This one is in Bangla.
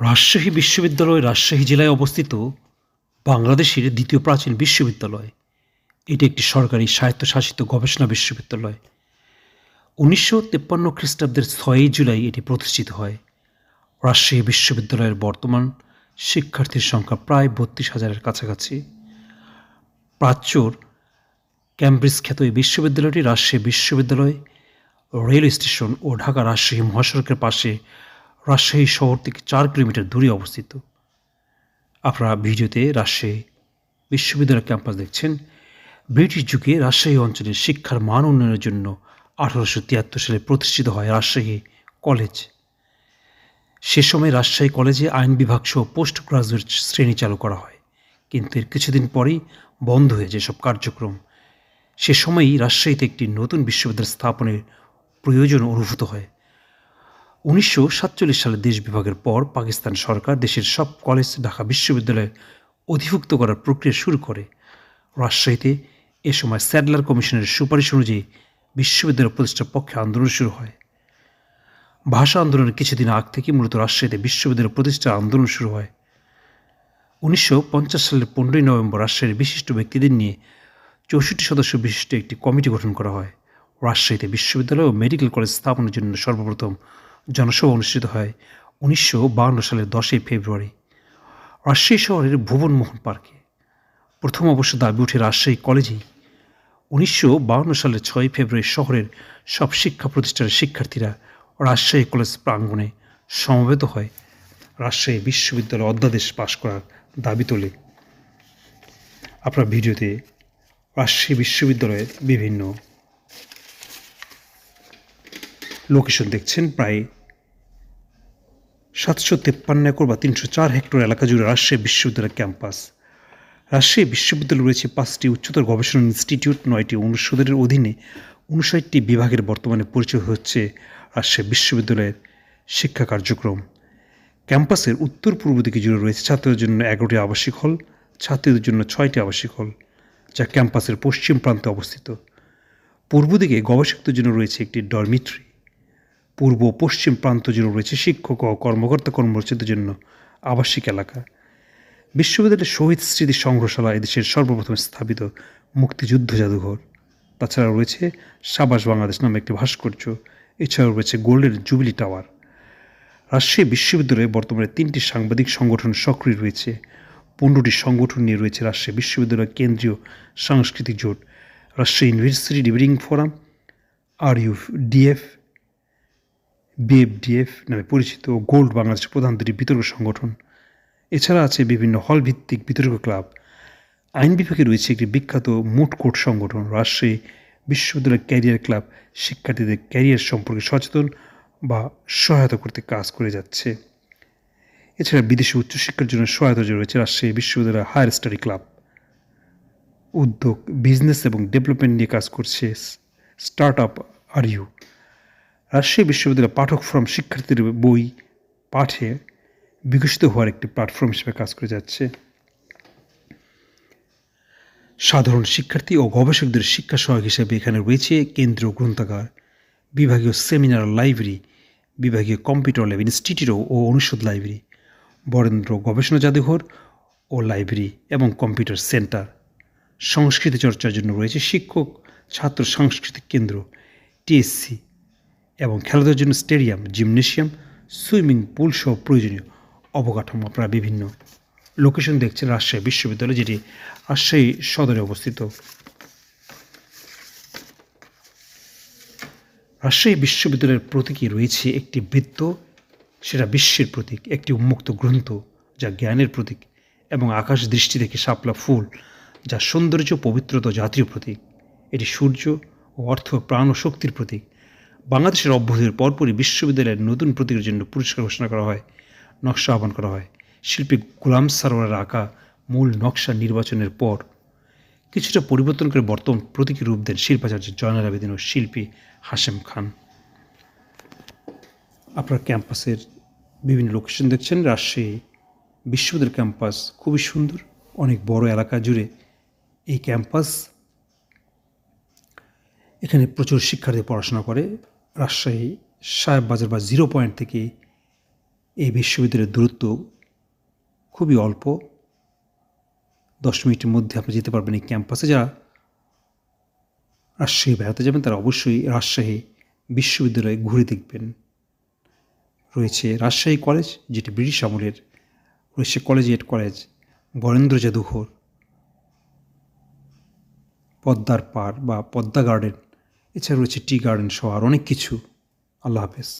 রাজশাহী বিশ্ববিদ্যালয় রাজশাহী জেলায় অবস্থিত বাংলাদেশের দ্বিতীয় প্রাচীন বিশ্ববিদ্যালয়। এটি একটি সরকারি স্বায়ত্তশাসিত গবেষণা বিশ্ববিদ্যালয়। 1953 খ্রিস্টাব্দের 6ই জুলাই এটি প্রতিষ্ঠিত হয়। রাজশাহী বিশ্ববিদ্যালয়ের বর্তমান শিক্ষার্থীর সংখ্যা প্রায় 32,000-এর কাছাকাছি। প্রাচ্যর ক্যামব্রিজ খ্যাত এই বিশ্ববিদ্যালয়টি রাজশাহী বিশ্ববিদ্যালয়, রেল স্টেশন ও ঢাকা রাজশাহী মহাসড়কের পাশে রাজশাহী শহর থেকে 4 কিলোমিটার দূরে অবস্থিত। আপনারা ভিডিওতে রাজশাহী বিশ্ববিদ্যালয় ক্যাম্পাস দেখছেন। ব্রিটিশ যুগে রাজশাহী অঞ্চলের শিক্ষার মান উন্নয়নের জন্য 1873 সালে প্রতিষ্ঠিত হয় রাজশাহী কলেজ। সে সময় রাজশাহী কলেজে আইন বিভাগ সহ পোস্ট গ্রাজুয়েট শ্রেণী চালু করা হয়, কিন্তু এর কিছুদিন পরেই বন্ধ হয়ে যায় সব কার্যক্রম। সে সময়ই রাজশাহীতে একটি নতুন বিশ্ববিদ্যালয় স্থাপনের প্রয়োজন অনুভূত হয়। 1947 সালে দেশ বিভাগের পর পাকিস্তান সরকার দেশের সব কলেজ ঢাকা বিশ্ববিদ্যালয়ে অধিভুক্ত করার প্রক্রিয়া শুরু করে। রাজশাহীতে এ সময় স্যাডলার কমিশনের সুপারিশ অনুযায়ী বিশ্ববিদ্যালয় প্রতিষ্ঠার পক্ষে আন্দোলন শুরু হয়। ভাষা আন্দোলনের কিছুদিন আগ থেকে মূলত রাজশাহীতে বিশ্ববিদ্যালয় প্রতিষ্ঠার আন্দোলন শুরু হয়। 1950 সালের 15ই নভেম্বর রাজশাহীর বিশিষ্ট ব্যক্তিদের নিয়ে 64 সদস্য বিশিষ্ট একটি কমিটি গঠন করা হয়। রাজশাহীতে বিশ্ববিদ্যালয় ও মেডিকেল কলেজ স্থাপনের জন্য সর্বপ্রথম জনসভা অনুষ্ঠিত হয় 1952 সালের 10ই ফেব্রুয়ারি রাজশাহী শহরের ভুবনমোহন পার্কে। প্রথম অবশ্য দাবি ওঠে রাজশাহী কলেজেই। 1952 সালের 6ই ফেব্রুয়ারি শহরের সব শিক্ষা প্রতিষ্ঠানের শিক্ষার্থীরা রাজশাহী কলেজ প্রাঙ্গণে সমবেত হয় রাজশাহী বিশ্ববিদ্যালয় অধ্যাদেশ পাশ করার দাবি তোলে। আপনার ভিডিওতে রাজশাহী বিশ্ববিদ্যালয়ের বিভিন্ন লোকেশন দেখছেন। প্রায় 753 একর বা 304 হেক্টর এলাকা জুড়ে রাজশাহী বিশ্ববিদ্যালয়ের ক্যাম্পাস। রাজশাহী বিশ্ববিদ্যালয়ে রয়েছে 5টি উচ্চতর গবেষণা ইনস্টিটিউট, 9টি অনুষদের অধীনে 59টি বিভাগের বর্তমানে পরিচয় হচ্ছে রাজশাহী বিশ্ববিদ্যালয়ের শিক্ষা কার্যক্রম। ক্যাম্পাসের উত্তর পূর্ব দিকে জুড়ে রয়েছে ছাত্রদের জন্য 11টি আবাসিক হল, ছাত্রীদের জন্য 6টি আবাসিক হল, যা ক্যাম্পাসের পশ্চিম প্রান্তে অবস্থিত। পূর্ব দিকে গবেষকদের জন্য রয়েছে একটি ডরমিটরি। পূর্ব ও পশ্চিম প্রান্ত জুড়ে রয়েছে শিক্ষক ও কর্মচারীদের জন্য আবাসিক এলাকা। বিশ্ববিদ্যালয়ের শহীদ স্মৃতি সংগ্রহশালা এদেশের সর্বপ্রথম স্থাপিত মুক্তিযুদ্ধ জাদুঘর। তাছাড়া রয়েছে সাবাস বাংলাদেশ নামে একটি ভাস্কর্য। এছাড়াও রয়েছে গোল্ডেন জুবিলি টাওয়ার। রাজশাহী বিশ্ববিদ্যালয়ে বর্তমানে 3টি সাংবাদিক সংগঠন সক্রিয় রয়েছে। 15টি সংগঠন নিয়ে রয়েছে রাজশাহী বিশ্ববিদ্যালয় কেন্দ্রীয় সাংস্কৃতিক জোট, Rajshahi university debating forum, RUDF, BFDF নামে পরিচিত, গোল্ড বাংলাদেশের প্রধান 2টি বিতর্ক সংগঠন। এছাড়া আছে বিভিন্ন হল ভিত্তিক বিতর্ক ক্লাব। আইন বিভাগে রয়েছে একটি বিখ্যাত মুট কোর্ট সংগঠন, রাজশাহী বিশ্ববিদ্যালয় ক্যারিয়ার ক্লাব, শিক্ষার্থীদের ক্যারিয়ার সম্পর্কে সচেতন বা সহায়তা করতে কাজ করে যাচ্ছে। এছাড়া বিদেশি উচ্চশিক্ষার জন্য সহায়তা রয়েছে রাজশাহী বিশ্ববিদ্যালয় হায়ার স্টাডি ক্লাব। উদ্যোগ, বিজনেস এবং ডেভেলপমেন্ট নিয়ে কাজ করছে স্টার্ট আপ RU। রাজশাহী বিশ্ববিদ্যালয় পাঠক ফোরাম শিক্ষার্থীদের বই পাঠে বিকশিত হওয়ার একটি প্ল্যাটফর্ম হিসেবে কাজ করে যাচ্ছে। সাধারণ শিক্ষার্থী ও গবেষকদের শিক্ষা সহায়ক হিসেবে এখানে রয়েছে কেন্দ্রীয় গ্রন্থাগার, বিভাগীয় সেমিনার লাইব্রেরি, বিভাগীয় কম্পিউটার ল্যাব, ইনস্টিটিউট ও অনুষদ লাইব্রেরি, বরেন্দ্র গবেষণা জাদুঘর ও লাইব্রেরি এবং কম্পিউটার সেন্টার। সংস্কৃতি চর্চার জন্য রয়েছে শিক্ষক ছাত্র সাংস্কৃতিক কেন্দ্র, TSC এবং খেলাধুলার জন্য স্টেডিয়াম, জিমনেশিয়াম, সুইমিং পুল সহ প্রয়োজনীয় অবকাঠামো। আপনারা বিভিন্ন লোকেশন দেখছেন রাজশাহী বিশ্ববিদ্যালয়, যেটি রাজশাহী সদরে অবস্থিত। রাজশাহী বিশ্ববিদ্যালয়ের প্রতীকে রয়েছে একটি বৃত্ত, সেটা বিশ্বের প্রতীক, একটি উন্মুক্ত গ্রন্থ যা জ্ঞানের প্রতীক, এবং আকাশ দৃষ্টি থেকে শাপলা ফুল যা সৌন্দর্য, পবিত্রতা, জাতীয় প্রতীক। এটি সূর্য ও অর্থ, প্রাণ ও শক্তির প্রতীক। বাংলাদেশের অভ্যুদয়ের পরপরই বিশ্ববিদ্যালয়ের নতুন প্রতীকের জন্য পুরস্কার ঘোষণা করা হয়, নকশা আহ্বান করা হয়। শিল্পী গোলাম সারোয়ারের আঁকা মূল নকশা নির্বাচনের পর কিছুটা পরিবর্তন করে বর্তমান প্রতীকের রূপ দেন শিল্পাচার্য জয়নাল আবেদিন ও শিল্পী হাশেম খান। আপনার ক্যাম্পাসের বিভিন্ন লোকেশন দেখছেন। রাজশাহী বিশ্ববিদ্যালয় ক্যাম্পাস খুবই সুন্দর, অনেক বড় এলাকা জুড়ে এই ক্যাম্পাস। এখানে প্রচুর শিক্ষার্থী পড়াশোনা করে। রাজশাহী সাহেব বাজার বা 0 পয়েন্ট থেকে এই বিশ্ববিদ্যালয়ের দূরত্ব খুবই অল্প, 10 মিনিটের মধ্যে আপনি যেতে পারবেন এই ক্যাম্পাসে। যারা রাজশাহী বেড়াতে যাবেন তারা অবশ্যই রাজশাহী বিশ্ববিদ্যালয়ে ঘুরে দেখবেন। রয়েছে রাজশাহী কলেজ, যেটি ব্রিটিশ আমলের, রয়েছে কলেজিয়েট কলেজ, বরেন্দ্র জাদুঘর, পদ্মার পাড় বা পদ্মা গার্ডেন, এছাড়া রয়েছে টি গার্ডেন সহ আর অনেক কিছু। আল্লাহ হাফেজ।